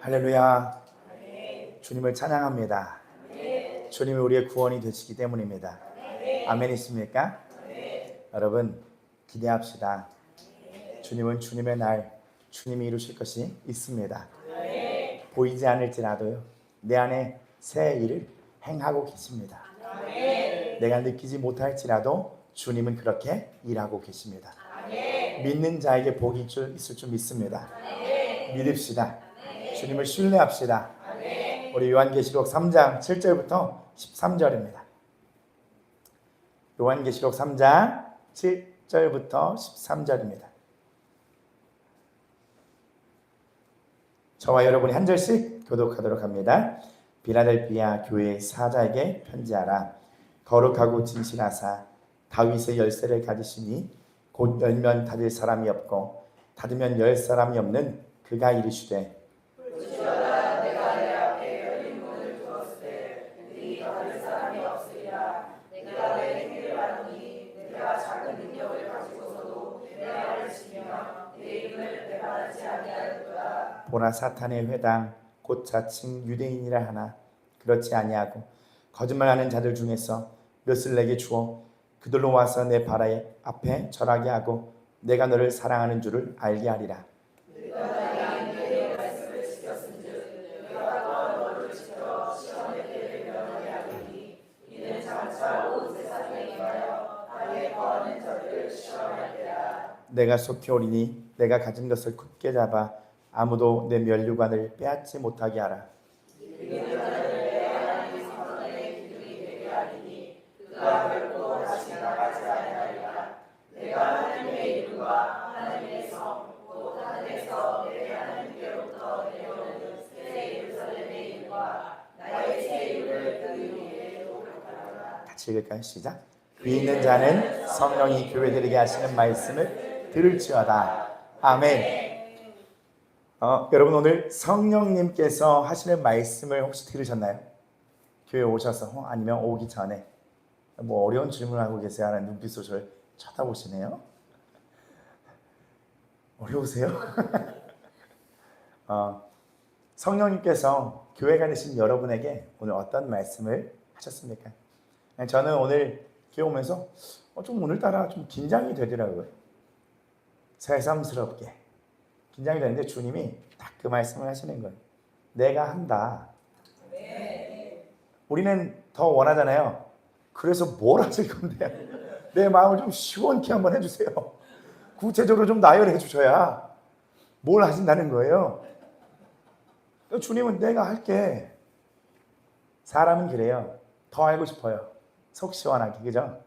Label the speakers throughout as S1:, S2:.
S1: 할렐루야. 주님을 찬양합니다. 주님이 우리의 구원이 되시기 때문입니다. 아멘이십니까? 여러분 기대합시다. 주님은 주님의 날 주님이 이루실 것이 있습니다. 보이지 않을지라도요 내 안에 새 일을 행하고 계십니다. 내가 느끼지 못할지라도 주님은 그렇게 일하고 계십니다. 믿는 자에게 복이 있을 줄 믿습니다. 믿읍시다. 주님을 신뢰합시다. 우리 요한계시록 3장 7절부터 13절입니다. 요한계시록 3장 7절부터 13절입니다. 저와 여러분이 한 절씩 교독하도록 합니다. 빌라델비아 교회 사자에게 편지하라. 거룩하고 진실하사 다윗의 열쇠를 가지시니 곧 열면 닫을 사람이 없고 닫으면 열 사람이 없는 그가 이르시되
S2: 볼지어다 내가 내 앞에 열린 문을 두었을 때 네 닫을 사람이 없으리라. 내가 내 행위를 아노니 내가 작은 능력을 가지고서도 내 말을 지키며 내 이름을 배반하지 아니하였도다.
S1: 보라 사탄의 회당 곧 자칭 유대인이라 하나 그렇지 아니하고 거짓말하는 자들 중에서 몇을 내게 주어 그들로 와서 내 발 앞에 절하게 하고 내가 너를 사랑하는 줄을 알게 하리라.
S2: 내가 내 말씀을 지켰은즉 내가 또 너를 지켜 시험의 때를 면하게 하리니 이는 장차 온 세상에 임하여 나의 거하는 자들을 시험할 때라.
S1: 내가 속히 오리니 내가 가진 것을 굳게 잡아 아무도 내 면류관을 빼앗지 못하게 하라.
S2: 그가 결코 다시 나가지 아니하리라. 내가 하나님의 이름과 하나님의 성 곧 하늘에서 내 하나님께로부터 내려오는 새 예루살렘의 이름과 나의 새 이름을 그 위에 높여하라.
S1: 같이 읽을까요? 시작. 귀 있는 자는 성령이 교회들에게 하시는 말씀을 들을지어다. 아멘. 여러분 오늘 성령님께서 하시는 말씀을 혹시 들으셨나요? 교회 오셔서 아니면 오기 전에 뭐 어려운 질문을 하고 계세요 하는 눈빛으로 저를 쳐다보시네요. 어려우세요? 성령님께서 교회가 되신 여러분에게 오늘 어떤 말씀을 하셨습니까? 저는 오늘 교회 오면서 좀 오늘따라 좀 긴장이 되더라고요. 새삼스럽게 긴장이 되는데 주님이 딱 그 말씀을 하시는 거예요. 내가 한다. 우리는 더 원하잖아요. 그래서 뭘 하실 건데요? 내 마음을 좀 시원케 한번 해주세요. 구체적으로 좀 나열해 주셔야 뭘 하신다는 거예요. 주님은 내가 할게. 사람은 그래요. 더 알고 싶어요. 속 시원하게, 그죠?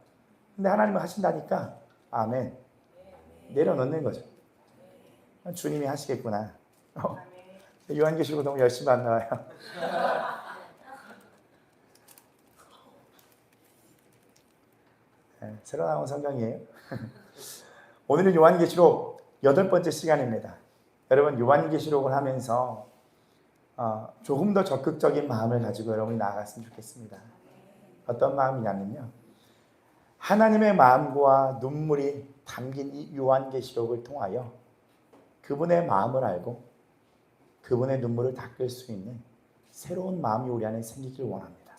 S1: 근데 하나님은 하신다니까 아멘. 내려놓는 거죠. 주님이 하시겠구나. 요한계시록 너무 열심히 안 나와요. 새로 나온 성경이에요. 오늘은 요한계시록 8번째 시간입니다. 여러분 요한계시록을 하면서 조금 더 적극적인 마음을 가지고 여러분이 나아갔으면 좋겠습니다. 어떤 마음이냐면요, 하나님의 마음과 눈물이 담긴 이 요한계시록을 통하여 그분의 마음을 알고 그분의 눈물을 닦을 수 있는 새로운 마음이 우리 안에 생기길 원합니다.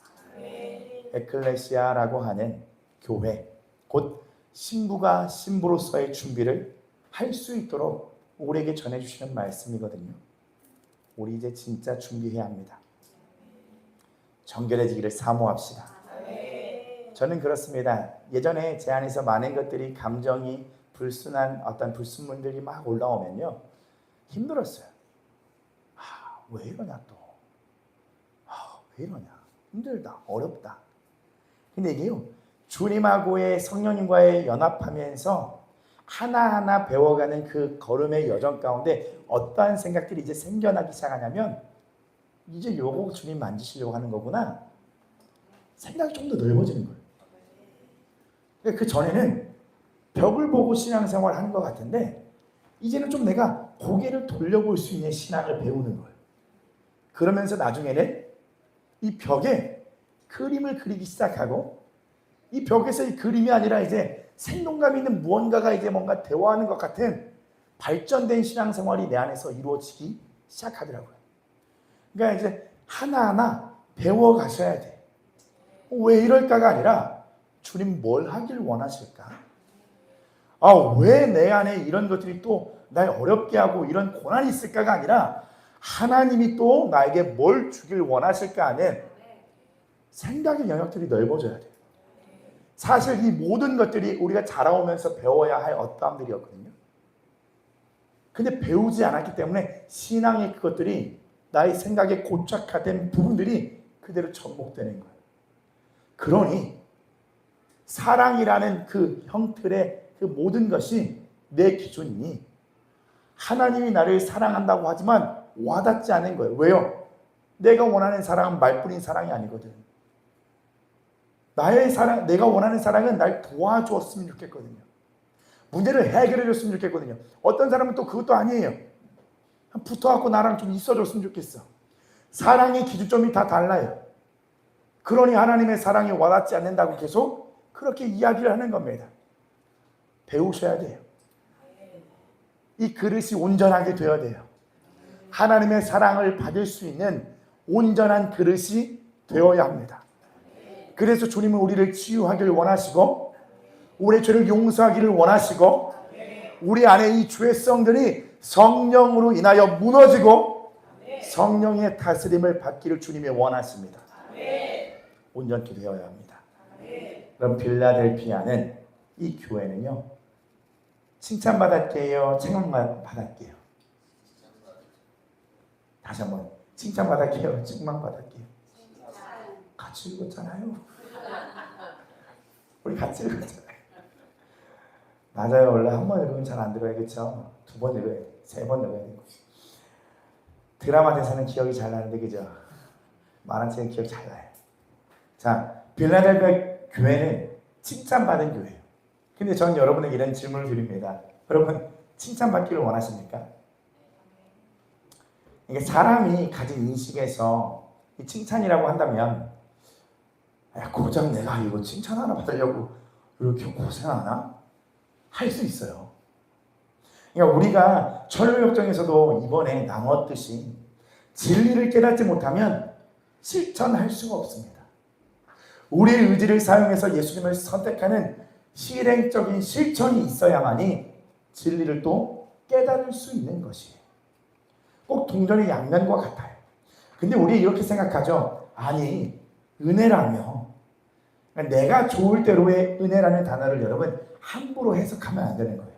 S1: 에클레시아라고 하는 교회, 곧 신부가 신부로서의 준비를 할 수 있도록 우리에게 전해주시는 말씀이거든요. 우리 이제 진짜 준비해야 합니다. 정결해지기를 사모합시다. 저는 그렇습니다. 예전에 제 안에서 많은 것들이 감정이 불순한 어떤 불순물들이 막 올라오면요 힘들었어요. 왜 이러냐 또. 왜 이러냐. 힘들다. 어렵다. 근데 이게요 주님하고의 성령님과의 연합하면서 하나하나 배워가는 그 걸음의 여정 가운데 어떠한 생각들이 이제 생겨나기 시작하냐면 이제 요거 주님 만지시려고 하는 거구나. 생각이 좀 더 넓어지는 거예요. 그 전에는 벽을 보고 신앙생활을 하는 것 같은데 이제는 좀 내가 고개를 돌려볼 수 있는 신앙을 배우는 거예요. 그러면서 나중에는 이 벽에 그림을 그리기 시작하고 이 벽에서 이 그림이 아니라 이제 생동감 있는 무언가가 이제 뭔가 대화하는 것 같은 발전된 신앙생활이 내 안에서 이루어지기 시작하더라고요. 그러니까 이제 하나하나 배워 가셔야 돼. 왜 이럴까가 아니라 주님 뭘 하길 원하실까? 왜 내 안에 이런 것들이 또 날 어렵게 하고 이런 고난이 있을까가 아니라 하나님이 또 나에게 뭘 주길 원하실까 하는 생각의 영역들이 넓어져야 돼요. 사실 이 모든 것들이 우리가 자라오면서 배워야 할 어떠함들이었거든요. 근데 배우지 않았기 때문에 신앙의 그것들이 나의 생각에 고착화된 부분들이 그대로 접목되는 거예요. 그러니 사랑이라는 그 형틀의 그 모든 것이 내 기준이니 하나님이 나를 사랑한다고 하지만 와닿지 않은 거예요. 왜요? 내가 원하는 사랑은 말뿐인 사랑이 아니거든. 나의 사랑, 내가 원하는 사랑은 날 도와주었으면 좋겠거든요. 문제를 해결해 줬으면 좋겠거든요. 어떤 사람은 또 그것도 아니에요. 붙어갖고 나랑 좀 있어줬으면 좋겠어. 사랑의 기준점이 다 달라요. 그러니 하나님의 사랑이 와닿지 않는다고 계속 그렇게 이야기를 하는 겁니다. 배우셔야 돼요. 이 그릇이 온전하게 되어야 돼요. 하나님의 사랑을 받을 수 있는 온전한 그릇이 되어야 합니다. 그래서 주님은 우리를 치유하기를 원하시고 우리의 죄를 용서하기를 원하시고 우리 안에 이 죄성들이 성령으로 인하여 무너지고 성령의 다스림을 받기를 주님이 원하십니다. 온전케 되어야 합니다. 그럼 빌라델피아는 이 교회는요, 칭찬받았게요, 책망받았게요? 다시 한번, 칭찬받았게요, 책망받았게요? 같이 읽었잖아요. 우리 같이 읽었잖아요. 맞아요. 원래 한 번 읽으면 잘 안 들어요. 그렇죠? 두 번 읽어야 돼. 세 번 읽어야 되고. 드라마 대사는 기억이 잘 나는데 그죠? 만화책은 기억 잘 나요. 자, 빌라델피아 교회는 칭찬받은 교회예요. 근데 저는 여러분에게 이런 질문을 드립니다. 여러분, 칭찬받기를 원하십니까? 이게 사람이 가진 인식에서 이 칭찬이라고 한다면 고작 내가 이거 칭찬 하나 받으려고 이렇게 고생하나? 할 수 있어요. 그러니까 우리가 철로역정에서도 이번에 나눴듯이 진리를 깨닫지 못하면 실천할 수가 없습니다. 우리의 의지를 사용해서 예수님을 선택하는 실행적인 실천이 있어야만이 진리를 또 깨달을 수 있는 것이에요. 꼭 동전의 양면과 같아요. 근데 우리 이렇게 생각하죠. 아니, 은혜라며 내가 좋을 대로의 은혜라는 단어를 여러분 함부로 해석하면 안 되는 거예요.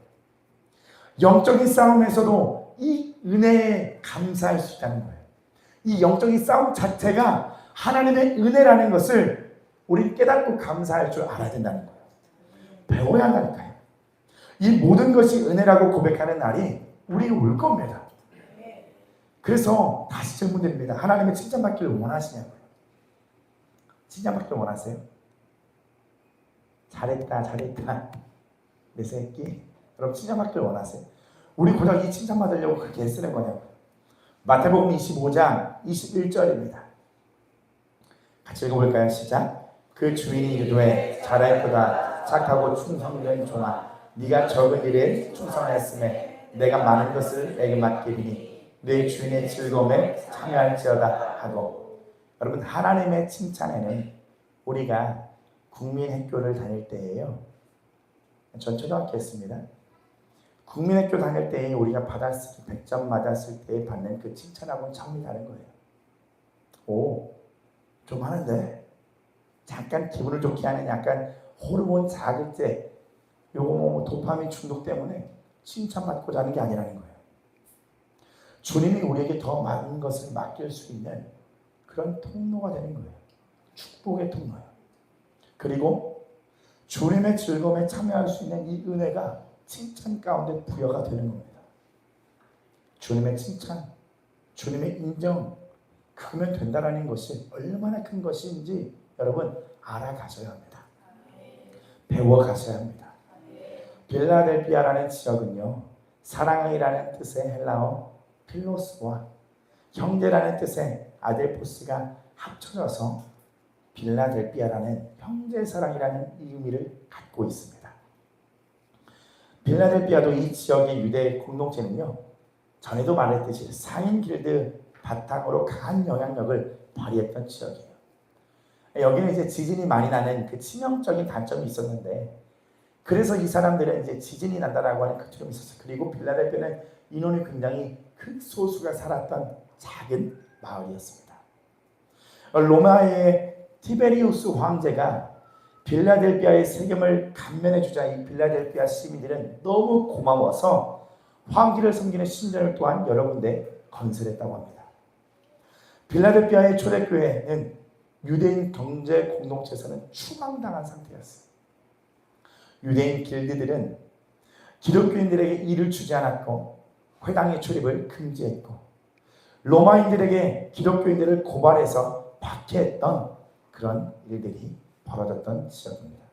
S1: 영적인 싸움에서도 이 은혜에 감사할 수 있다는 거예요. 이 영적인 싸움 자체가 하나님의 은혜라는 것을 우리 깨닫고 감사할 줄 알아야 된다는 거예요. 배워야 한다니까요. 이 모든 것이 은혜라고 고백하는 날이 우리 올 겁니다. 그래서 다시 질문드립니다. 하나님의 칭찬받기를 원하시냐고요? 칭찬받기를 원하세요? 잘했다, 잘했다. 내 새끼. 여러분 칭찬받기를 원하세요? 우리 고작 이 칭찬받으려고 그렇게 애쓰는 거냐고요? 마태복음 25장 21절입니다. 같이 읽어볼까요? 시작. 그 주인이 이르되 잘하였도다 착하고 충성된 종아 네가 적은 일에 충성하였음에 내가 많은 것을 내게 맡기리니 내 주인의 즐거움에 참여할지어다 하고. 여러분 하나님의 칭찬에는 우리가 국민학교를 다닐 때예요. 전 초등학교였습니다. 국민학교 다닐 때 우리가 받았을 때 100점 맞았을 때 받는 그 칭찬하고는 차원이 다른 거예요. 오, 좀 하는데 잠깐 기분을 좋게 하는 약간 호르몬 자극제, 요거 도파민 중독 때문에 칭찬받고자 하는 게 아니라는 거예요. 주님이 우리에게 더 많은 것을 맡길 수 있는 그런 통로가 되는 거예요. 축복의 통로예요. 그리고 주님의 즐거움에 참여할 수 있는 이 은혜가 칭찬 가운데 부여가 되는 겁니다. 주님의 칭찬, 주님의 인정, 그러면 된다라는 것이 얼마나 큰 것인지 여러분 알아가셔야 합니다. 배워가셔야 합니다. 빌라델피아라는 지역은요, 사랑이라는 뜻의 헬라어 필로스와 형제라는 뜻의 아델포스가 합쳐져서 빌라델피아라는 형제사랑이라는 의미를 갖고 있습니다. 빌라델피아도 이 지역의 유대 공동체는요, 전에도 말했듯이 상인 길드 바탕으로 강한 영향력을 발휘했던 지역이에요. 여기는 이제 지진이 많이 나는 그 치명적인 단점이 있었는데, 그래서 이 사람들은 이제 지진이 난다라고 하는 그 두려움이 있었어요. 그리고 빌라델피아는 인원이 굉장히 극소수가 살았던 작은 마을이었습니다. 로마의 티베리우스 황제가 빌라델피아의 세금을 감면해 주자 이 빌라델피아 시민들은 너무 고마워서 황기를 섬기는 신전을 또한 여러 군데 건설했다고 합니다. 빌라델피아의 초대교회는 유대인 경제 공동체에서는 추방당한 상태였어요. 유대인 길드들은 기독교인들에게 일을 주지 않았고 회당의 출입을 금지했고 로마인들에게 기독교인들을 고발해서 박해했던 그런 일들이 벌어졌던 지역입니다.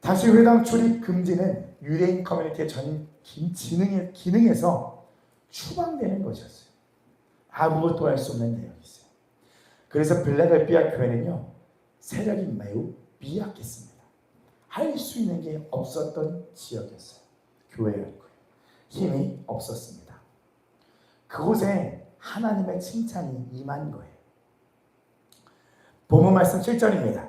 S1: 당시 회당 출입 금지는 유대인 커뮤니티의 전 기능에서 추방되는 것이었어요. 아무것도 할 수 없는 내용이었어요. 그래서 빌라델피아 교회는요, 세력이 매우 미약했습니다. 할 수 있는 게 없었던 지역이었어요. 교회였고요. 힘이 없었습니다. 그곳에 하나님의 칭찬이 임한 거예요. 본문 말씀 7절입니다.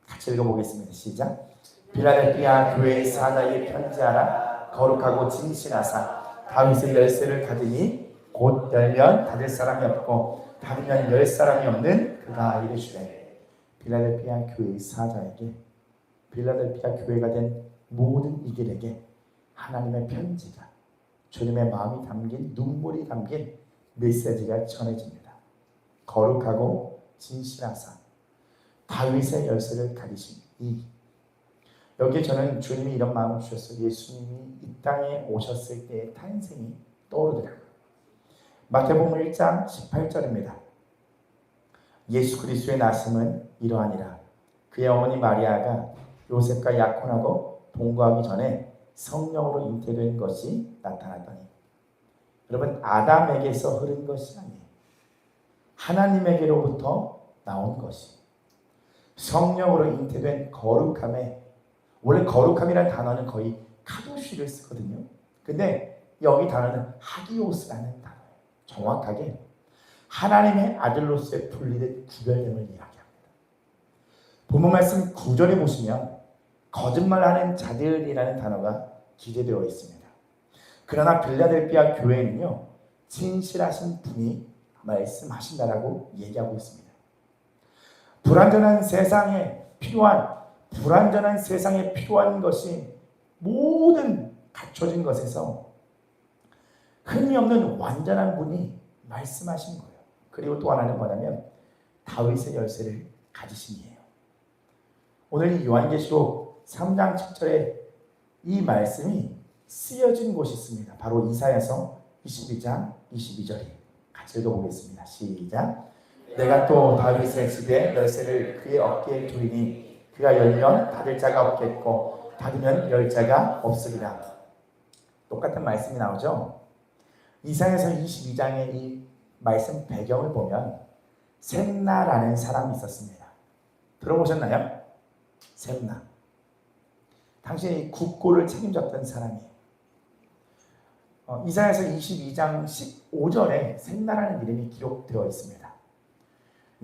S1: 같이 읽어보겠습니다. 시작. 빌라델피아 교회의 사자에게 편지하라. 거룩하고 진실하사 다윗의 열쇠를 가지니 곧 열면 닫을 사람이 없고 닫으면 열 사람이 없는 그가 이르시되. 빌라델피아 교회의 사자에게, 빌라델피아 교회가 된 모든 이들에게 하나님의 편지가, 주님의 마음이 담긴, 눈물이 담긴 메시지가 전해집니다. 거룩하고 진실하사 다윗의 열쇠를 가지신 이. 여기에 저는 주님이 이런 마음을 주셨어요. 예수님이 이 땅에 오셨을 때의 탄생이 떠오르더라고요. 마태복음 1장 18절입니다. 예수 그리스도의 나심은 이러하니라. 그의 어머니 마리아가 요셉과 약혼하고 동거하기 전에 성령으로 잉태된 것이 나타났더니. 여러분, 아담에게서 흐른 것이 아니에요. 하나님에게로부터 나온 것이. 성령으로 잉태된 거룩함에, 원래 거룩함이라는 단어는 거의 카도시를 쓰거든요. 근데 여기 단어는 하기오스라는 단어예요. 정확하게 하나님의 아들로서의 분리된 구별됨을 이야기합니다. 본문 말씀 9절에 보시면 거짓말하는 자들이라는 단어가 기재되어 있습니다. 그러나 빌라델피아 교회는요, 진실하신 분이 말씀하신다라고 얘기하고 있습니다. 불완전한 세상에 필요한 것이 모든 갖춰진 것에서 흠이 없는 완전한 분이 말씀하신 거예요. 그리고 또 하나는 뭐냐면 다윗의 열쇠를 가지심이에요. 오늘 이 요한계시록 3장 7절에 이 말씀이 쓰여진 곳이 있습니다. 바로 이사야서 22장 22절이. 같이 읽어보겠습니다. 시작. 내가 또 다윗의 집에 열쇠를 그의 어깨에 두리니 그가 열면 닫을 자가 없겠고 닫으면 열 자가 없으리라. 똑같은 말씀이 나오죠. 이사야서 22장의 이 말씀 배경을 보면 셈나라는 사람이 있었습니다. 들어보셨나요? 셈나. 당시 국고를 책임졌던 사람이에요. 이사야서 22장 15절에 셈나라는 이름이 기록되어 있습니다.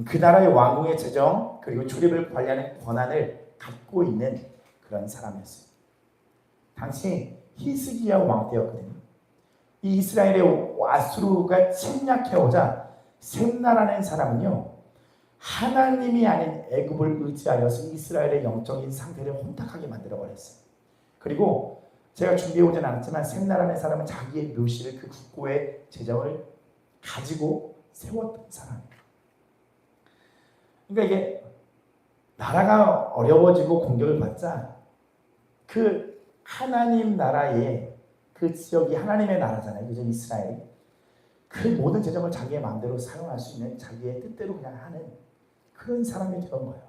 S1: 그 나라의 왕궁의 재정 그리고 출입을 관리하는 권한을 갖고 있는 그런 사람이었어요. 당시 히스기야 왕 때였거든요. 이 이스라엘의 아수르가 침략해오자 셈나라는 사람은요, 하나님이 아닌 애굽을 의지하여서 이스라엘의 영적인 상태를 혼탁하게 만들어버렸어요. 그리고 제가 준비해오진 않았지만 셈나라는 사람은 자기의 묘실을 그 국고의 재정을 가지고 세웠던 사람이에요. 그러니까 이게 나라가 어려워지고 공격을 받자 그 하나님 나라의 그 지역이 하나님의 나라잖아요. 그죠? 이스라엘이. 그 모든 재정을 자기의 마음대로 사용할 수 있는, 자기의 뜻대로 그냥 하는 그런 사람이 되는 거예요.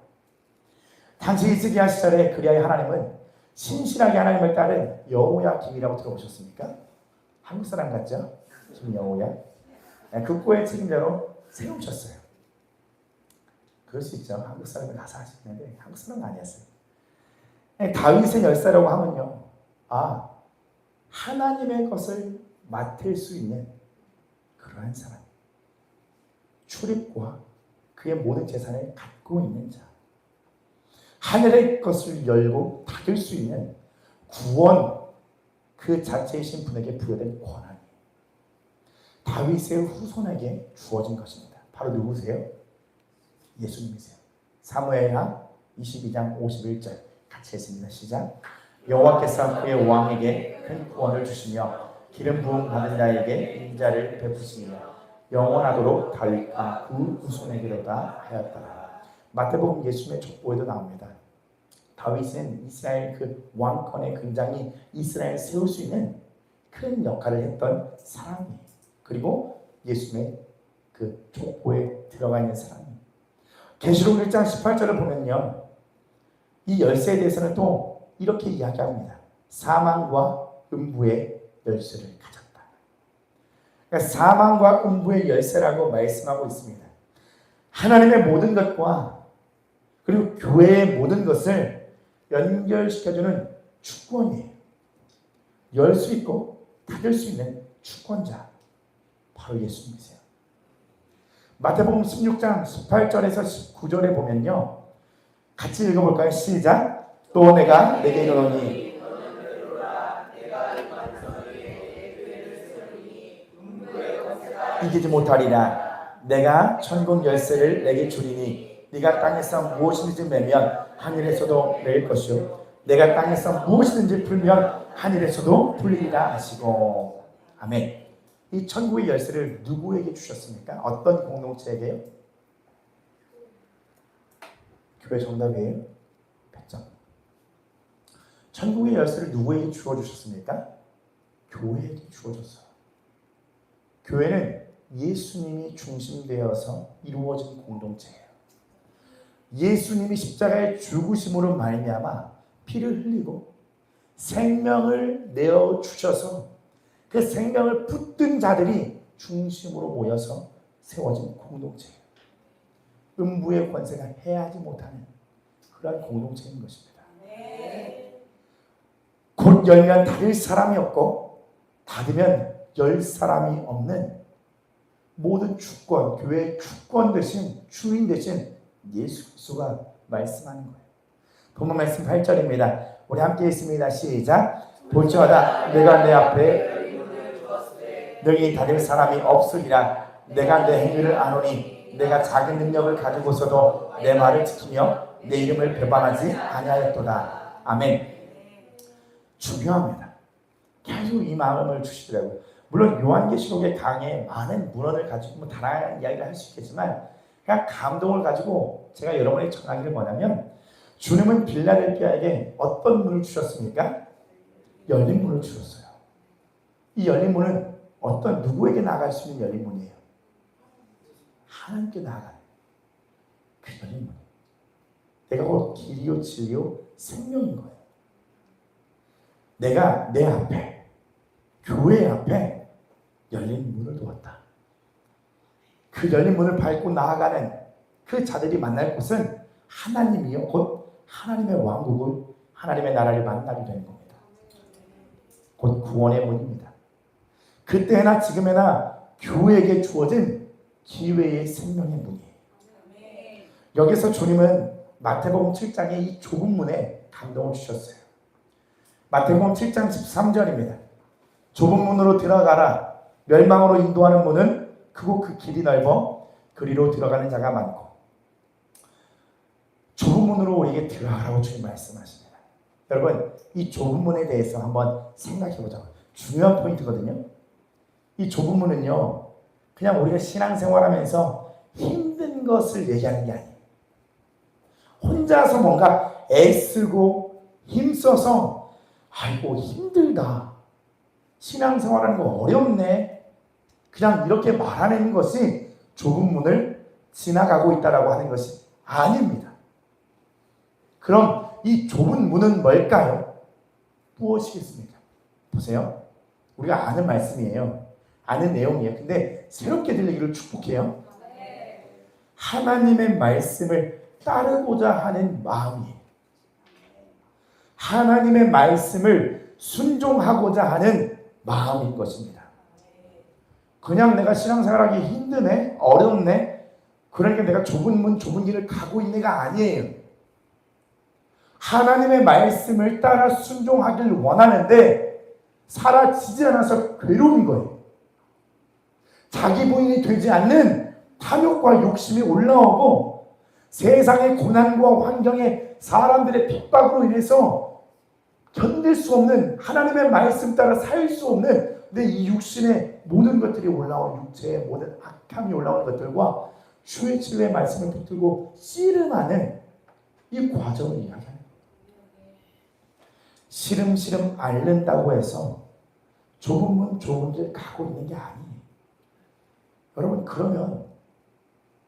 S1: 당시 히스기야 시절에 그리하여 하나님은 신실하게 하나님을 따른 여호야김이라고 들어보셨습니까? 한국 사람 같죠? 지금 여호야. 국고의 책임자로 세우셨어요. 그럴 수 있죠. 한국 사람이 가서 하시는데 한국 사람은 아니었어요. 다윗의 열쇠라고 하면요, 하나님의 것을 맡을 수 있는 그러한 사람. 출입과 그의 모든 재산을 갖고 있는 자, 하늘의 것을 열고 닫을 수 있는 구원 그 자체이신 분에게 부여된 권한이 다윗의 후손에게 주어진 것입니다. 바로 누구세요? 예수님이세요. 사무엘하 22장 51절 같이 했습니다. 시작. 여호와께서 그의 왕에게 큰 구원을 주시며 기름 부음 받은 자에게 인자를 베푸시며 영원하도록 다윗과 그 후손에게로다 하였더라. 마태복음 예수님의 족보에도 나옵니다. 다윗은 이스라엘 그 왕권의 굉장히 이스라엘 세울 수 있는 큰 역할을 했던 사람이에요. 그리고 예수님의 그 족보에 들어가 있는 사람이에요. 계시록 1장 18절을 보면요, 이 열쇠에 대해서는 또 이렇게 이야기합니다. 사망과 음부의 열쇠를 가졌다. 그러니까 사망과 음부의 열쇠라고 말씀하고 있습니다. 하나님의 모든 것과 그리고 교회의 모든 것을 연결시켜주는 주권이에요. 열 수 있고 닫을 수 있는 주권자, 바로 예수님이세요. 마태복음 16장 18절에서 19절에 보면요, 같이 읽어볼까요? 시작. 또 내가 내게 이르노니 이기지 못하리라. 내가 천국 열쇠를 내게 주리니 네가 땅에서 무엇이든지 매면 하늘에서도 맬 것이요 내가 땅에서 무엇이든지 풀면 하늘에서도 풀리리라 하시고. 아멘. 이 천국의 열쇠를 누구에게 주셨습니까? 어떤 공동체에게요? 교회 정답이에요. 100점. 천국의 열쇠를 누구에게 주어주셨습니까? 교회에게 주어졌어요. 교회는 예수님이 중심되어서 이루어진 공동체예요. 예수님이 십자가의 죽으심으로 말미암아 피를 흘리고 생명을 내어 주셔서 그 생명을 붙든 자들이 중심으로 모여서 세워진 공동체예요. 음부의 권세가 해하지 못하는 그러한 공동체인 것입니다. 곧 열면 닫을 사람이 없고 닫으면 열 사람이 없는 모든 주권, 교회의 주권 대신 주인 대신 예수 그리스도가 말씀하는 거예요. 본문 말씀 8절입니다. 우리 함께 있습니다. 시작. 볼지어다 내가 내 앞에 너희 닫을 사람이 없으리라. 내가 내 행위를 아노니 내가 작은 능력을 가지고서도 내 말을 지키며 내 이름을 배반하지 아니하였도다. 아멘. 중요합니다. 계속 이 마음을 주시더라고요. 물론 요한계시록의 강에 많은 문헌을 가지고 다양한 이야기를 할 수 있겠지만 그냥 감동을 가지고 제가 여러분에게 전하기를 원하면, 주님은 빌라델피아에게 어떤 문을 주셨습니까? 열린 문을 주셨어요. 이 열린 문은 어떤 누구에게 나아갈 수 있는 열린 문이에요? 하나님께 나아가는 그 열린 문. 내가 곧 길이요 진리요 생명인 거예요. 내가 내 앞에, 교회 앞에 열린 문을 두었다. 그 열린 문을 밟고 나아가는 그 자들이 만날 곳은 하나님이요 곧 하나님의 왕국을, 하나님의 나라를 만나게 되는 겁니다. 곧 구원의 문입니다. 그때나 지금에나 교회에게 주어진 기회의 생명의 문이에요. 여기서 주님은 마태복음 7장의 이 좁은 문에 감동을 주셨어요. 마태복음 7장 13절입니다. 좁은 문으로 들어가라. 멸망으로 인도하는 문은 크고 그 길이 넓어 그리로 들어가는 자가 많고. 좁은 문으로 우리에게 들어가라고 주님 말씀하십니다. 여러분, 이 좁은 문에 대해서 한번 생각해 보자고요. 중요한 포인트거든요. 이 좁은 문은요, 그냥 우리가 신앙생활하면서 힘든 것을 얘기하는 게 아니에요. 혼자서 뭔가 애쓰고 힘써서 아이고 힘들다, 신앙생활하는 거 어렵네, 그냥 이렇게 말하는 것이 좁은 문을 지나가고 있다라고 하는 것이 아닙니다. 그럼 이 좁은 문은 뭘까요? 무엇이겠습니까? 보세요. 우리가 아는 말씀이에요. 아는 내용이에요. 근데 새롭게 들리기를 축복해요. 하나님의 말씀을 따르고자 하는 마음이에요. 하나님의 말씀을 순종하고자 하는 마음인 것입니다. 그냥 내가 신앙생활하기 힘드네, 어렵네, 그러니까 내가 좁은 문 좁은 길을 가고 있는가 아니에요. 하나님의 말씀을 따라 순종하길 원하는데 사라지지 않아서 괴로운 거예요. 자기 부인이 되지 않는 탐욕과 욕심이 올라오고 세상의 고난과 환경에 사람들의 핍박으로 인해서 견딜 수 없는, 하나님의 말씀 따라 살 수 없는 내 이 육신의 모든 것들이 올라온, 육체의 모든 악함이 올라오는 것들과 주의 진리의 말씀을 붙들고 씨름하는 이 과정을 이야기하는 거예요. 시름시름 앓는다고 해서 좁은 문 좁은 길 가고 있는 게 아니에요. 여러분, 그러면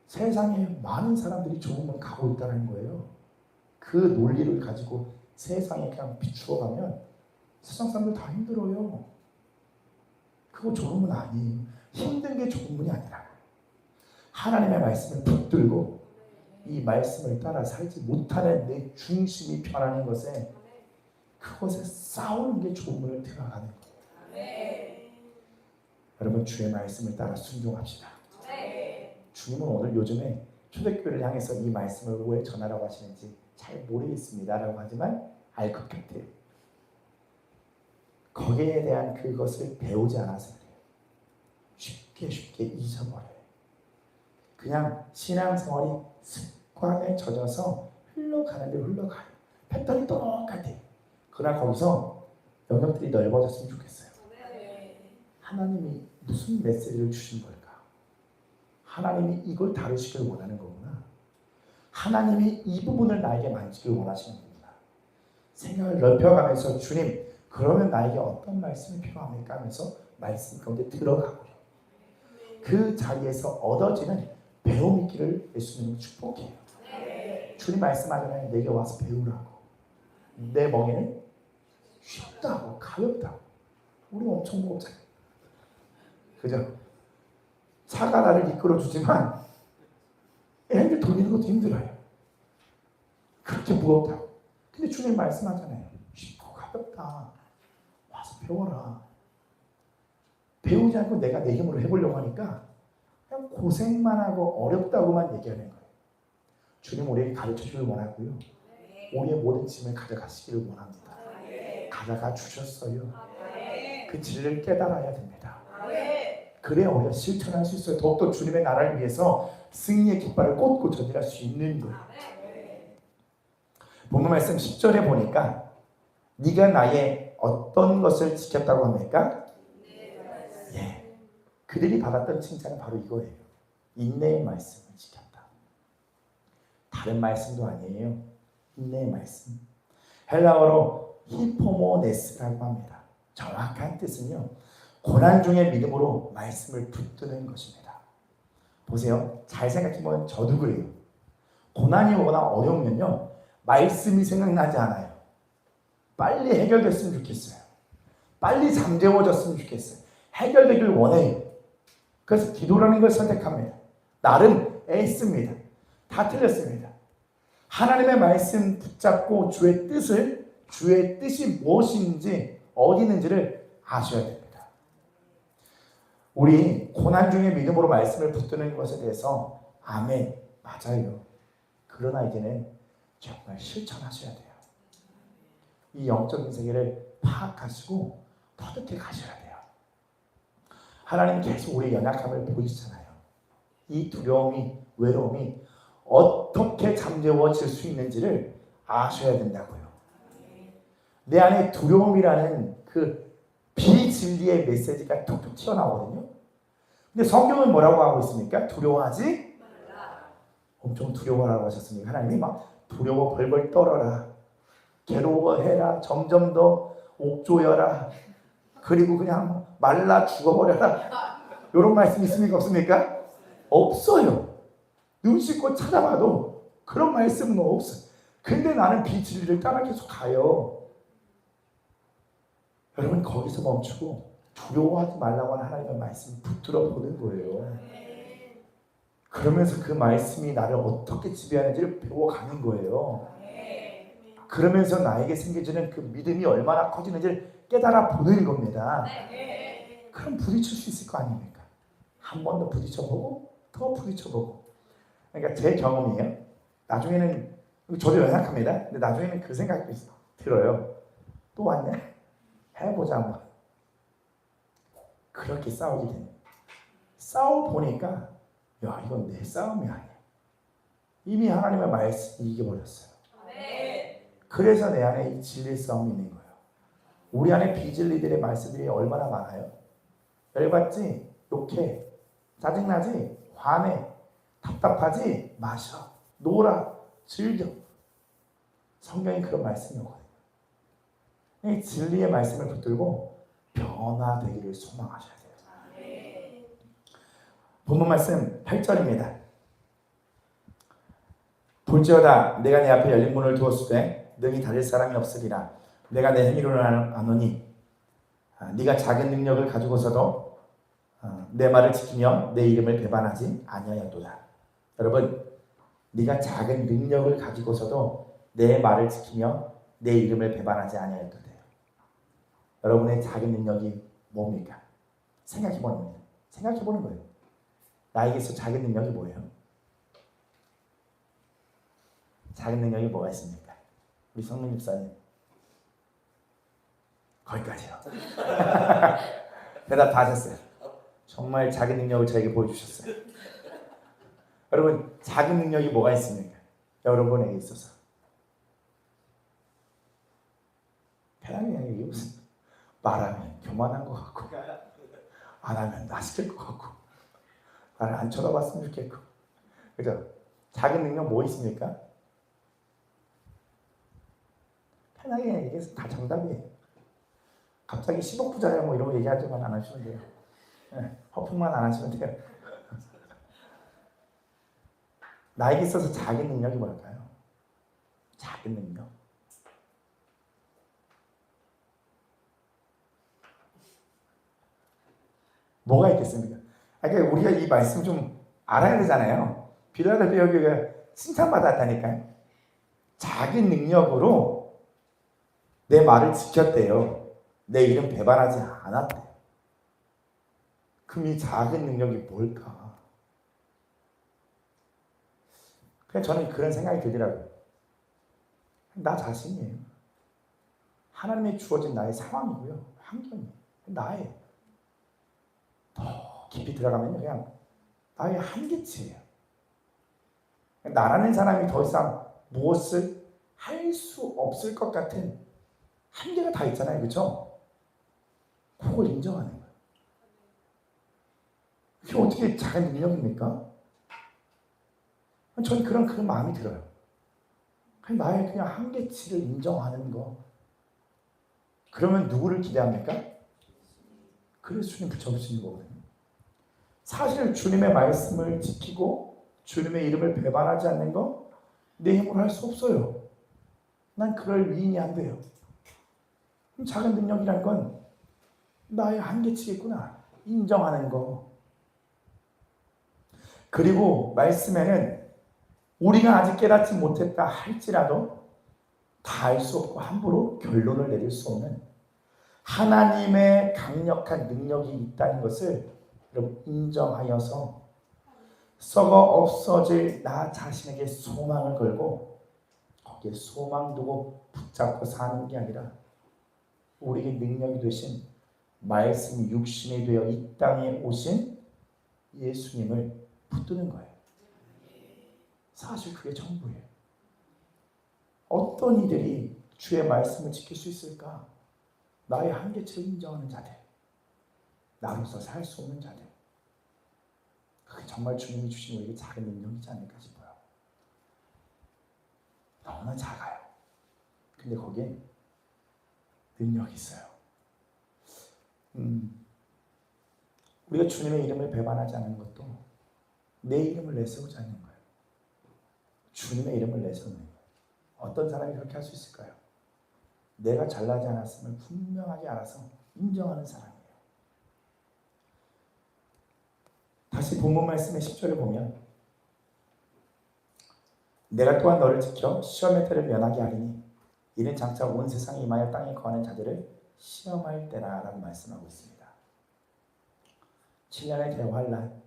S1: 세상에 많은 사람들이 좁은 문 가고 있다는 거예요. 그 논리를 가지고 세상에 그냥 비추어가면 세상 사람들 다 힘들어요. 그거 좁은 문 아니에요. 힘든 게 좁은 문이 아니라 하나님의 말씀을 붙들고 이 말씀을 따라 살지 못하는 내 중심이 변하는 것에, 그것에 싸우는 게 좁은 문을 들어가는 거예요.
S2: 네.
S1: 여러분, 주의 말씀을 따라 순종합시다.
S2: 네.
S1: 주님은 오늘 요즘에 초대교회를 향해서 이 말씀을 왜 전하라고 하시는지 잘 모르겠습니다 라고 하지만 알 것 같아요. 거기에 대한 그것을 배우지 않아서 그래요. 쉽게 잊어버려요. 그냥 신앙생활이 습관에 젖어서 흘러가는 대로 흘러가요. 패턴이 똑같아요. 그러나 거기서 영역들이 넓어졌으면 좋겠어요. 하나님이 무슨 메시지를 주신 걸까? 하나님이 이걸 다루시길 원하는 거구나. 하나님이 이 부분을 나에게 만지길 원하시는 거구나. 생각을 넓혀가면서 주님, 그러면 나에게 어떤 말씀이 필요합니까? 하면서 말씀 가운데 들어가고요. 그 자리에서 얻어지는 배움 있기를 예수님은 축복해요. 주님 말씀하잖아요. 내게 와서 배우라고. 내 멍에는 쉽다고, 가볍다고. 우리 엄청 무겁잖아요. 그죠? 차가 나를 이끌어주지만 애들 돌리는 것도 힘들어요. 그렇게 무겁다고. 근데 주님 말씀하잖아요. 쉽고 가볍다. 와서 배워라. 배우지 않고 내가 내 힘으로 해보려고 하니까 그냥 고생만 하고 어렵다고만 얘기하는 거예요. 주님 우리에게 가르쳐주길 원하고요. 우리의 모든 짐을 가져가시기를 원합니다. 가져가 주셨어요. 그 진리를 깨달아야 됩니다. 그래야 우리가 실천할 수 있어요. 더욱더 주님의 나라를 위해서 승리의 깃발을 꽂고 전진할 수 있는 거예요. 본문 말씀 10절에 보니까 네가 나의 어떤 것을 지켰다고 합니까? 예, 그들이 받았던 칭찬은 바로 이거예요. 인내의 말씀을 지켰다. 다른 말씀도 아니에요. 인내의 말씀. 헬라어로 히포모네스라고 합니다. 정확한 뜻은요, 고난 중에 믿음으로 말씀을 붙드는 것입니다. 보세요. 잘 생각해보면 저도 그래요. 고난이 오거나 어려우면요, 말씀이 생각나지 않아요. 빨리 해결됐으면 좋겠어요. 빨리 잠재워졌으면 좋겠어요. 해결되길 원해요. 그래서 기도라는 걸 선택합니다. 나름 애씁니다. 다 틀렸습니다. 하나님의 말씀 붙잡고 주의 뜻이 무엇인지 어디 있는지를 아셔야 됩니다. 우리 고난 중에 믿음으로 말씀을 붙드는 것에 대해서 아멘, 맞아요. 그러나 이제는 정말 실천하셔야 돼요. 이 영적인 세계를 파악하시고 터득해 가셔야 돼요. 하나님 계속 우리의 연약함을 보이시잖아요. 이 두려움이, 외로움이 어떻게 잠재워질 수 있는지를 아셔야 된다고요. 내 안에 두려움이라는 그 비진리의 메시지가 툭툭 튀어나오거든요. 근데 성경은 뭐라고 하고 있습니까? 두려워하지 말라. 엄청 두려워하라고 하셨습니까? 하나님이 막 두려워 벌벌 떨어라. 괴로워해라. 점점 더 옥조여라. 그리고 그냥 말라 죽어버려라. 이런 말씀 있습니까? 없습니까? 없어요. 눈 씻고 찾아봐도 그런 말씀은 없어요. 근데 나는 비진리를 따라 계속 가요. 여러분, 거기서 멈추고 두려워하지 말라고 하는 하나님의 말씀을 붙들어 보는 거예요. 그러면서 그 말씀이 나를 어떻게 지배하는지를 배워가는 거예요. 그러면서 나에게 생겨지는 그 믿음이 얼마나 커지는지를 깨달아 보는 겁니다. 그럼 부딪힐 수 있을 거 아닙니까? 한 번 더 부딪혀보고 더 부딪혀보고 그러니까 제 경험이에요. 나중에는 저도 연약합니다. 근데 나중에는 그 생각이 들어요. 또 왔냐? 해보자 한번. 그렇게 싸우게 됩니다. 싸워 보니까 야 이건 내 싸움이 아니야. 이미 하나님의 말씀이 이겨버렸어요. 그래서 내 안에 이 진리의 싸움이 있는 거예요. 우리 안에 비진리들의 말씀들이 얼마나 많아요. 열받지? 욕해. 짜증나지? 화내. 답답하지? 마셔. 놀아. 즐겨. 성경이 그런 말씀이거든요. 이 진리의 말씀을 붙들고 변화되기를 소망하셔야 돼요. 본문 말씀 8절입니다. 볼지어다 내가 내 앞에 열린 문을 두었으되 능히 닫을 사람이 없으리라. 내가 내 행위로는 아노니 네가 작은 능력을 가지고서도 내 말을 지키며 내 이름을 배반하지 아니하였도다. 여러분, 네가 작은 능력을 가지고서도 내 말을 지키며 내 이름을 배반하지 아니하였도다. 여러분의 작은 능력이 뭡니까? 생각해보는 거예요. 나에게서 작은 능력이 뭐예요? 작은 능력이 뭐가 있습니까? 우리 성민 집사님. 거기까지요. 대답 다 하셨어요. 정말 작은 능력을 저에게 보여주셨어요. 여러분, 작은 능력이 뭐가 있습니까? 여러분에게 있어서. 편하게 이게 무슨 말하면 교만한 것 같고 안 하면 나시킬 것 같고 나를 안 쳐다봤으면 좋겠고, 그죠? 작은 능력 뭐 있습니까? 편하게 얘기해서 다 정답이에요. 갑자기 10억 부자야 뭐 이런 거 얘기하지만 안 하시면 돼요. 네, 허풍만 안 하시면 돼요. 나에게 있어서 작은 능력이 뭘까요? 작은 능력. 뭐가 있겠습니까? 그러니까 우리가 이 말씀 좀 알아야 되잖아요. 빌라델피아 교회가 칭찬받았다니까요. 작은 능력으로 내 말을 지켰대요. 내 이름 배반하지 않았대요. 그럼 이 작은 능력이 뭘까? 그냥 저는 그런 생각이 들더라고요. 나 자신이에요. 하나님의 주어진 나의 상황이고요. 환경이에요. 나예요. 더 깊이 들어가면 그냥 나의 한계치예요. 나라는 사람이 더 이상 무엇을 할 수 없을 것 같은 한계가 다 있잖아요. 그렇죠? 그걸 인정하는 거예요. 그게 어떻게 작은 능력입니까? 저는 그런 마음이 들어요. 나의 그냥 한계치를 인정하는 거. 그러면 누구를 기대합니까? 그래서 주님 붙여주시는 거거든요. 사실 주님의 말씀을 지키고 주님의 이름을 배반하지 않는 거 내 힘으로 할 수 없어요. 난 그럴 위인이 안 돼요. 작은 능력이란 건 나의 한계치겠구나 인정하는 거. 그리고 말씀에는 우리가 아직 깨닫지 못했다 할지라도 다 알 수 없고 함부로 결론을 내릴 수 없는 하나님의 강력한 능력이 있다는 것을 여러분 인정하여서 썩어 없어질 나 자신에게 소망을 걸고 거기에 소망 두고 붙잡고 사는 게 아니라 우리에게 능력이 되신 말씀이 육신이 되어 이 땅에 오신 예수님을 붙드는 거예요. 사실 그게 전부예요. 어떤 이들이 주의 말씀을 지킬 수 있을까? 나의 한계치를 인정하는 자들, 나로서 살 수 없는 자들. 그게 정말 주님이 주신 우리에게 작은 능력이지 않을까 싶어요. 너무나 작아요. 근데 거기에 능력이 있어요. 우리가 주님의 이름을 배반하지 않는 것도 내 이름을 내세우지 않는 거예요. 주님의 이름을 내세우는 거예요. 어떤 사람이 그렇게 할 수 있을까요? 내가 잘나지 않았음을 분명하게 알아서 인정하는 사람이에요. 다시 본문 말씀의 10절을 보면 내가 또한 너를 지켜 시험의 때를 면하게 하리니 이는 장차 온 세상에 임하여 땅에 거하는 자들을 시험할 때라 라고 말씀하고 있습니다. 7년의 대환란,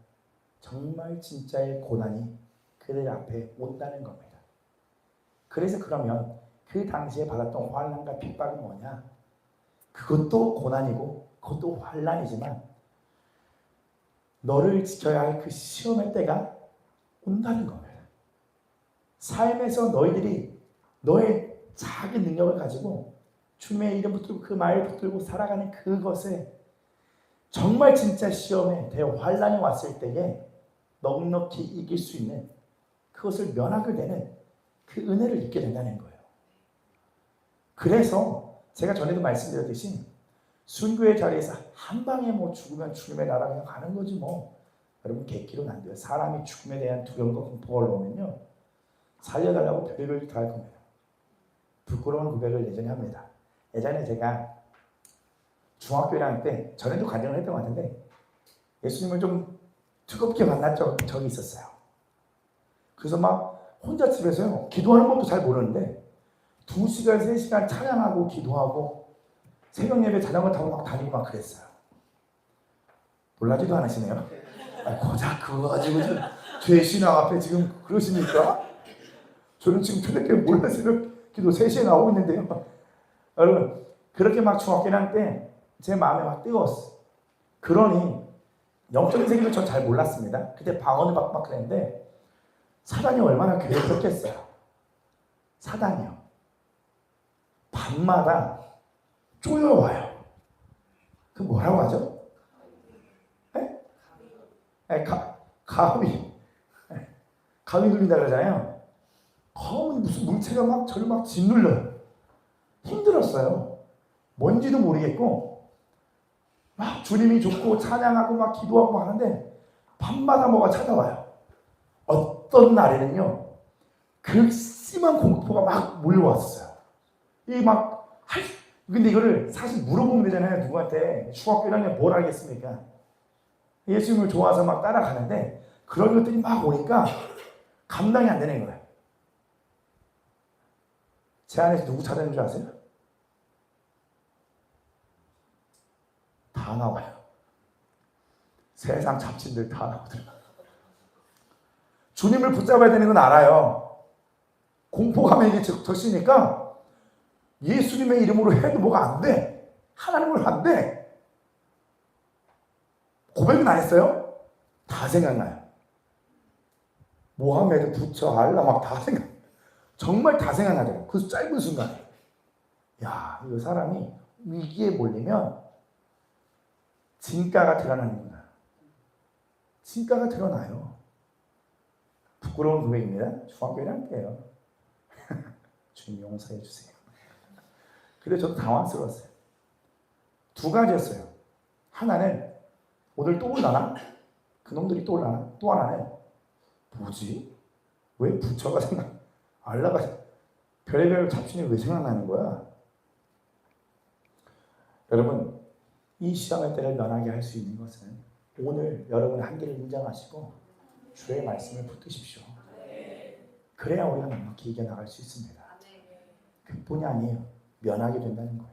S1: 정말 진짜의 고난이 그들 앞에 온다는 겁니다. 그래서 그러면 그 당시에 받았던 환난과 핍박은 뭐냐? 그것도 고난이고 그것도 환난이지만 너를 지켜야 할 그 시험의 때가 온다는 겁니다. 삶에서 너희들이 너의 작은 능력을 가지고 주님의 이름 붙들고 그 말 붙들고 살아가는 그것에 정말 진짜 시험에 대환란이 왔을 때에 넉넉히 이길 수 있는 그것을 면하게 되는 그 은혜를 입게 된다는 거예요. 그래서 제가 전에도 말씀드렸듯이 순교의 자리에서 한 방에 뭐 죽으면 주님의 나라 그냥 가는 거지 뭐. 여러분 객기로는 안 돼요. 사람이 죽음에 대한 두려움과 공포가 올라오면요 살려달라고 별의별 다 할 겁니다. 부끄러운 고백을 예전에 합니다. 예전에 제가 중학교 1학년 때 전에도 간증을 했던 것 같은데 예수님을 좀 뜨겁게 만난 적이 있었어요. 그래서 막 혼자 집에서요 기도하는 법도 잘 모르는데 2시간 3시간 찬양하고 기도하고 새벽 예배 자전거 타고 막 다니고 막 그랬어요. 놀라지도 않으시네요. 고작 그거 가지고 죄신앙 앞에 지금 그러십니까? 저는 지금 초대교회 몰라 새벽 기도 3시에 나오고 있는데요. 여러분 그렇게 막 중학교 1학년 때 제 마음에 막 뜨거웠어. 그러니 영적인 세계를 전 잘 몰랐습니다. 그때 방언을 막 그랬는데 사단이 얼마나 괴롭혔겠어요. 사단이요. 밤마다 쪼여와요. 그 뭐라고 하죠? 네? 가위 눌린다 그러잖아요. 검은 무슨 물체가 막 저를 막 짓눌러요. 힘들었어요. 뭔지도 모르겠고 막 주님이 좋고 찬양하고 막 기도하고 막 하는데 밤마다 뭐가 찾아와요. 어떤 날에는요 그 심한 공포가 막 몰려왔어요. 근데 이거를 사실 물어보면 되잖아요. 누구한테. 중학교 1학년 뭘 알겠습니까? 예수님을 좋아서 막 따라가는데 그런 것들이 막 오니까 감당이 안 되는 거예요. 제 안에서 누구 찾아낸 줄 아세요? 다 나와요. 세상 잡신들 다 나오더라고요. 주님을 붙잡아야 되는 건 알아요. 공포감에 이게 적시니까 예수님의 이름으로 해도 뭐가 안 돼. 하나님을 안 돼. 고백은 안 했어요? 다 생각나요. 모하메드, 부처, 알라 막 다 생각나요. 정말 다 생각나더라고요. 그 짧은 순간에. 야, 이 사람이 위기에 몰리면 진가가 드러나는구나. 진가가 드러나요. 부끄러운 고백입니다. 중학교 1학년 때예요. 주님 용서해 주세요. 근데 저도 당황스러웠어요. 두 가지였어요. 하나는 오늘 또 올라나? 그놈들이 또 올라나? 또 하나는 뭐지? 왜 부처가 알라가 별의별 잡신이 왜 생각나는 거야? 여러분 이 시험의 때를 면하게 할 수 있는 것은 오늘 여러분의 한계를 인정하시고 주의 말씀을 붙드십시오. 그래야 우리가 넉넉히 이겨나갈 수 있습니다. 그뿐이 아니에요. 면하게 된다는 거예요.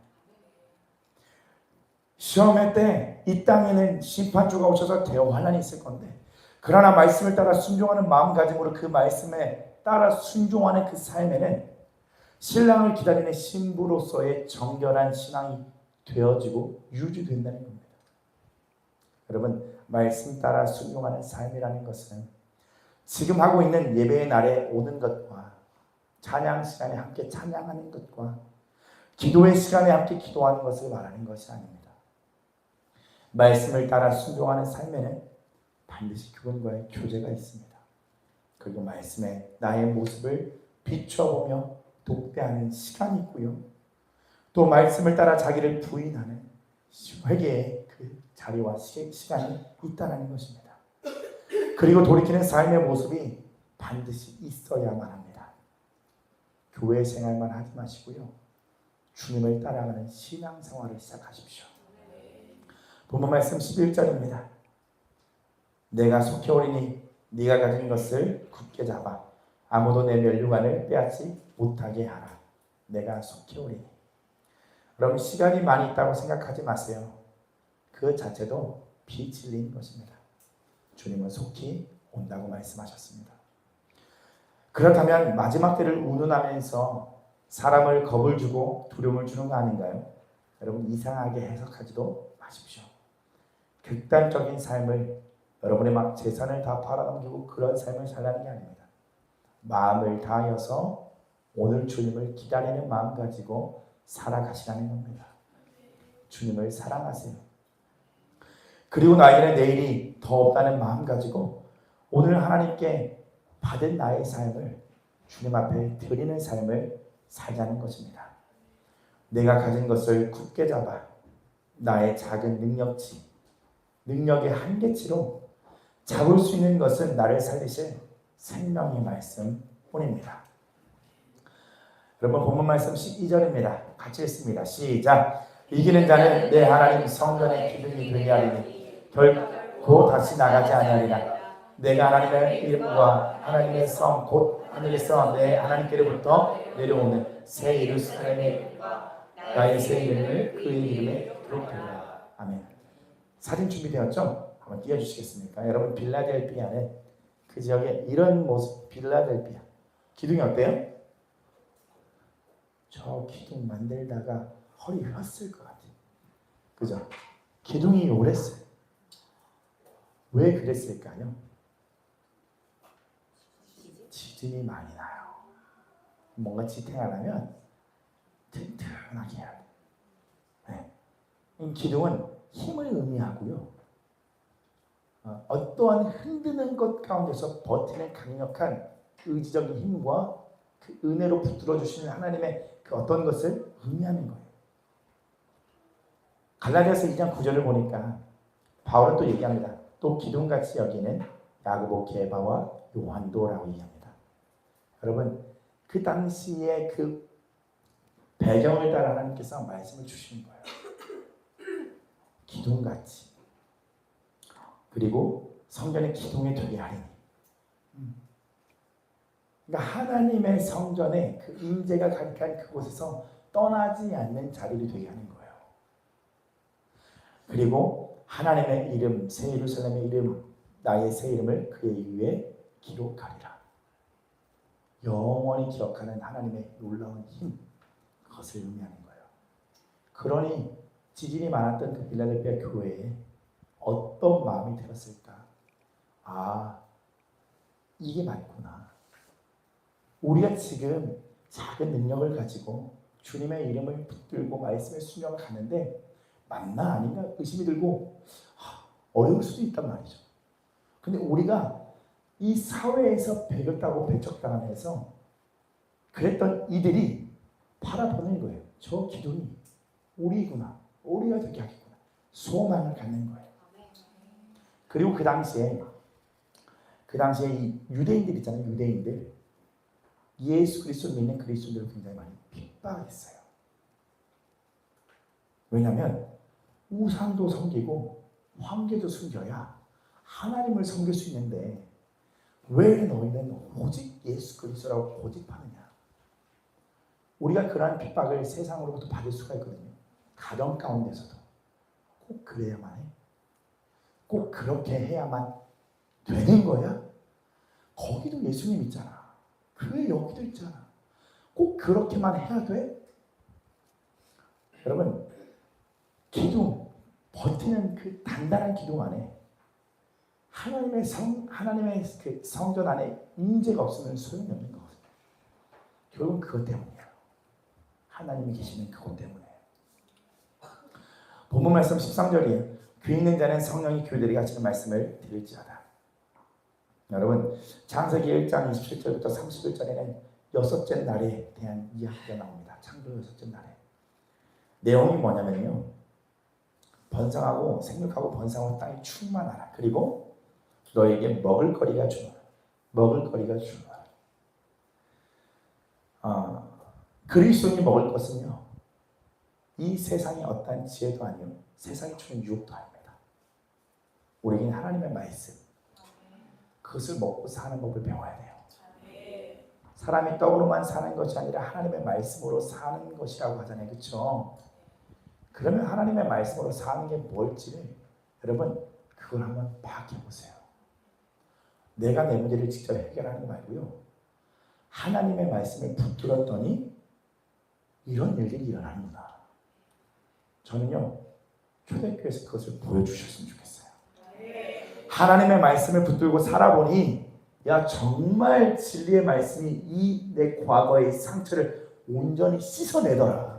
S1: 시험의 때 이 땅에는 심판주가 오셔서 대환란이 있을 건데 그러나 말씀을 따라 순종하는 마음가짐으로 그 말씀에 따라 순종하는 그 삶에는 신랑을 기다리는 신부로서의 정결한 신앙이 되어지고 유지된다는 겁니다. 여러분 말씀 따라 순종하는 삶이라는 것은 지금 하고 있는 예배의 날에 오는 것과 찬양 시간에 함께 찬양하는 것과 기도의 시간에 함께 기도하는 것을 말하는 것이 아닙니다. 말씀을 따라 순종하는 삶에는 반드시 그분과의 교제가 있습니다. 그리고 말씀에 나의 모습을 비춰보며 독대하는 시간이 있고요. 또 말씀을 따라 자기를 부인하는 회개의 그 자리와 시간이 있다는 것입니다. 그리고 돌이키는 삶의 모습이 반드시 있어야만 합니다. 교회 생활만 하지 마시고요. 주님을 따라가는 신앙생활을 시작하십시오. 본문 말씀 11절입니다. 내가 속해 오리니 네가 가진 것을 굳게 잡아 아무도 내 면류관을 빼앗지 못하게 하라. 내가 속해 오리니. 여러분 시간이 많이 있다고 생각하지 마세요. 그 자체도 비진리인 것입니다. 주님은 속히 온다고 말씀하셨습니다. 그렇다면 마지막 때를 운운하면서 사람을 겁을 주고 두려움을 주는 거 아닌가요? 여러분 이상하게 해석하지도 마십시오. 극단적인 삶을 여러분의 막 재산을 다 팔아넘기고 그런 삶을 살라는 게 아닙니다. 마음을 다하여서 오늘 주님을 기다리는 마음 가지고 살아가시라는 겁니다. 주님을 사랑하세요. 그리고 나에게는 내일이 더 없다는 마음 가지고 오늘 하나님께 받은 나의 삶을 주님 앞에 드리는 삶을 살자는 것입니다. 내가 가진 것을 굳게 잡아 나의 작은 능력의 한계치로 잡을 수 있는 것은 나를 살리실 생명의 말씀뿐입니다. 여러분 본문 말씀 12절입니다. 같이 읽습니다. 시작. 이기는 자는 내 하나님 성전의 기둥이 되게 하리니 결코 다시 나가지 아니하리라. 내가 하나님의 이름과 하나님의 성 곧 하늘에서 내 하나님께로부터 내려오는 새 예루살렘의 나의 새 이름을 그의 이름에 기록하리라. 아멘. 사진 준비되었죠? 한번 띄워주시겠습니까? 여러분 빌라델피아는 그 지역에 이런 모습, 빌라델피아 기둥이 어때요? 저 기둥 만들다가 허리 휘었을 것 같아요. 그죠? 기둥이 오랬어요. 왜 그랬을까요? 지진이 많이 나요. 뭔가 지탱하려면 튼튼하게 해야 돼요. 네. 이 기둥은 힘을 의미하고요. 어떠한 흔드는 것 가운데서 버티는 강력한 의지적인 힘과 그 은혜로 붙들어 주시는 하나님의 그 어떤 것을 의미하는 거예요. 갈라디아서 2장 9절을 보니까 바울은 또 얘기합니다. 또 기둥같이 여기는 야고보, 게바와 요한도라고 얘기합니다. 여러분 그 당시에 그 배경을 따라 하나님께서 말씀을 주시는 거예요. 기둥같이. 그리고 성전의 기둥이 되게 하리니. 그러니까 하나님의 성전에 그 임재가 가득한 그곳에서 떠나지 않는 자리를 되게 하는 거예요. 그리고 하나님의 이름, 새 예루살렘의 이름, 나의 새 이름을 그의 위에 기록하리라. 영원히 기억하는 하나님의 놀라운 힘, 그것을 의미하는 거예요. 그러니 지진이 많았던 그 빌라델피아 교회에 어떤 마음이 들었을까? 아, 이게 맞구나. 우리가 지금 작은 능력을 가지고 주님의 이름을 붙들고 말씀의 순종을 가는데 맞나 아닌가 의심이 들고 어려울 수도 있단 말이죠. 근데 우리가 이 사회에서 배겼다고 배척당하면서 그랬던 이들이 바라보는 거예요. 저 기둥이 우리구나. 우리가 되게 하겠구나. 소망을 갖는 거예요. 그리고 그 당시에 이 유대인들 있잖아요. 유대인들 예수 그리스도를 믿는 그리스도인들을 굉장히 많이 핍박했어요. 왜냐하면 우상도 섬기고 황제도 숨겨야 하나님을 섬길 수 있는데 왜 너희는 오직 예수 그리스도라고 고집하느냐. 우리가 그러한 핍박을 세상으로부터 받을 수가 있거든요. 가정 가운데서도 꼭 그래야만 해? 꼭 그렇게 해야만 되는 거야? 거기도 예수님 있잖아. 그 여기도 있잖아. 꼭 그렇게만 해야 돼? 여러분 기둥, 버티는 그 단단한 기둥 안에 하나님의 그 성전 안에 임재가 없으면 소용이 없는 거거든요. 결국은 그것 때문이에요. 하나님이 계시는 그것 때문에. 본문 말씀 13절이에요. 귀 있는 자는 성령이 교회들에게 하시는 말씀을 들을지어다. 여러분 창세기 1장 27절부터 31절에는 여섯째 날에 대한 이야기가 나옵니다. 창조 여섯째 날에. 내용이 뭐냐면요. 번성하고 생육하고 번성하고 땅이 충만하라. 그리고 너에게 먹을거리가 주노라. 먹을거리가 주노라. 그리스도인이 먹을 것은요. 이 세상의 어떠한 지혜도 아니요. 세상이 주는 유혹도 아닙니다. 우리에게는 하나님의 말씀. 그것을 먹고 사는 법을 배워야 돼요. 사람이 떡으로만 사는 것이 아니라 하나님의 말씀으로 사는 것이라고 하잖아요. 그렇죠? 그러면 하나님의 말씀으로 사는 게 뭘지를 여러분 그걸 한번 파악해 보세요. 내가 내 문제를 직접 해결하는 거 말고요. 하나님의 말씀을 붙들었더니 이런 일들이 일어나는구나. 저는요, 초대교회에서 그것을 보여주셨으면 좋겠어요. 하나님의 말씀을 붙들고 살아보니 야, 정말 진리의 말씀이 이 내 과거의 상처를 온전히 씻어내더라.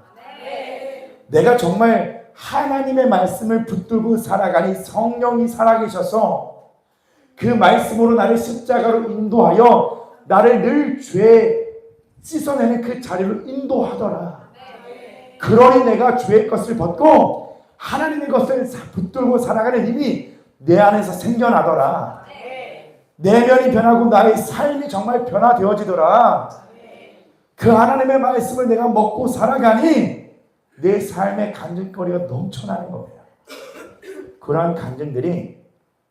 S1: 내가 정말 하나님의 말씀을 붙들고 살아가니 성령이 살아계셔서 그 말씀으로 나를 십자가로 인도하여 나를 늘 죄 씻어내는 그 자리로 인도하더라. 그러니 내가 죄의 것을 벗고 하나님의 것을 붙들고 살아가는 힘이 내 안에서 생겨나더라. 내면이 변하고 나의 삶이 정말 변화되어지더라. 그 하나님의 말씀을 내가 먹고 살아가니 내 삶의 간증거리가 넘쳐나는 겁니다. 그러한 간증들이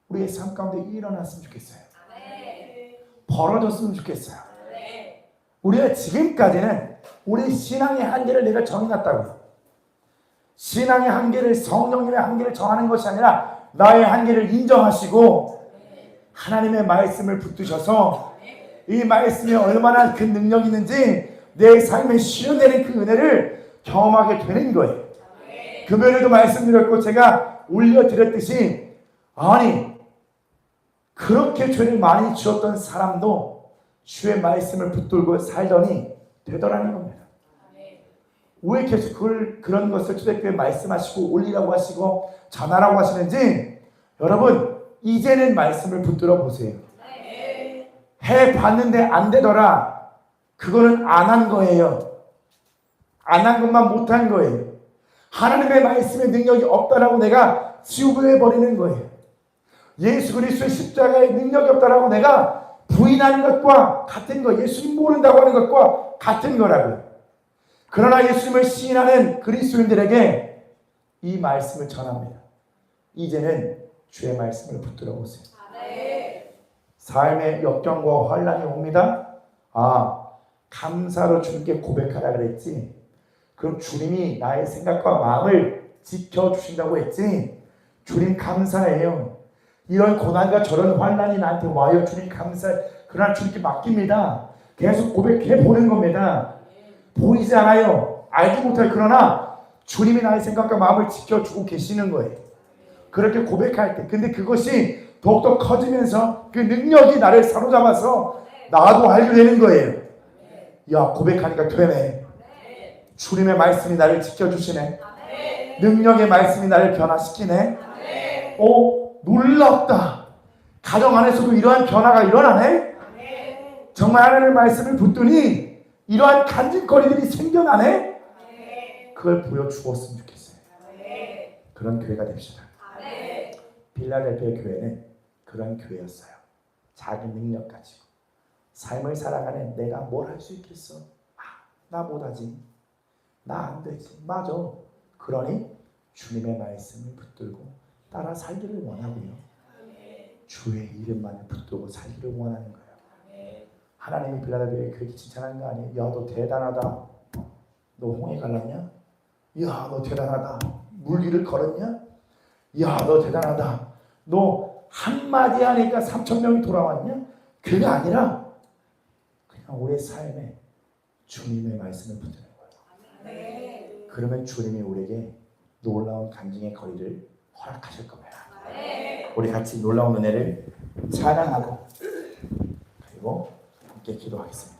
S1: 우리의 삶 가운데 일어났으면 좋겠어요. 벌어졌으면 좋겠어요. 우리가 지금까지는 우리 신앙의 한계를 내가 정해놨다고요. 신앙의 한계를, 성령님의 한계를 정하는 것이 아니라 나의 한계를 인정하시고 하나님의 말씀을 붙드셔서 이 말씀이 얼마나 그 능력이 있는지 내 삶에 실현되는 그 은혜를 경험하게 되는 거예요. 금요일에도 말씀드렸고 제가 올려드렸듯이 아니 그렇게 죄를 많이 지었던 사람도 주의 말씀을 붙들고 살더니 되더라는 겁니다. 왜 계속 그런 것을 초대교회에 말씀하시고 올리라고 하시고 전하라고 하시는지 여러분 이제는 말씀을 붙들어 보세요. 해봤는데 안 되더라. 그거는 안 한 거예요. 안 한 것만 못한 거예요. 하나님의 말씀의 능력이 없다라고 내가 지우개해버리는 거예요. 예수 그리스도의 십자가의 능력이 없다라고 내가 부인하는 것과 같은 거, 예수님 모른다고 하는 것과 같은 거라고요. 그러나 예수님을 시인하는 그리스도인들에게 이 말씀을 전합니다. 이제는 주의 말씀을 붙들어 보세요. 삶의 역경과 환란이 옵니다. 감사로 주님께 고백하라 그랬지. 그럼 주님이 나의 생각과 마음을 지켜주신다고 했지. 주님 감사해요. 이런 고난과 저런 환란이 나한테 와요. 주님 감사해요. 그러나 주님께 맡깁니다. 계속 고백해 보는 겁니다. 보이지 않아요. 알지 못해요. 그러나 주님이 나의 생각과 마음을 지켜주고 계시는 거예요. 그렇게 고백할 때. 근데 그것이 더욱더 커지면서 그 능력이 나를 사로잡아서 나도 알게 되는 거예요. 야, 고백하니까 되네. 주님의 말씀이 나를 지켜주시네. 능력의 말씀이 나를 변화시키네. 놀랍다. 가정 안에서도 이러한 변화가 일어나네. 정말 하나님의 말씀을 붙더니 이러한 간증거리들이 생겨나네. 그걸 보여주었으면 좋겠어요. 그런 교회가 됩시다. 빌라델피아 교회는 그런 교회였어요. 작은 능력 가지고 삶을 살아가는 내가 뭘 할 수 있겠어? 나 못하지. 나 안 되지. 맞아. 그러니 주님의 말씀을 붙들고 따라 살기를 원하고요. 주의 이름만을 붙들고 살기를 원하는 거예요. 하나님이 빌라델피아에 그렇게 칭찬하는 거 아니에요? 야, 너 대단하다. 너 홍해 갈랐냐? 야, 너 대단하다. 물 위를 걸었냐? 야, 너 대단하다. 너 한마디 하니까 3,000명이 돌아왔냐? 그게 아니라 그냥 우리의 삶에 주님의 말씀을 붙드는 거예요. 그러면 주님이 우리에게 놀라운 간증의 거리를 허락하실 겁니다. 우리 같이 놀라운 은혜를 찬양하고 그리고 함께 기도하겠습니다.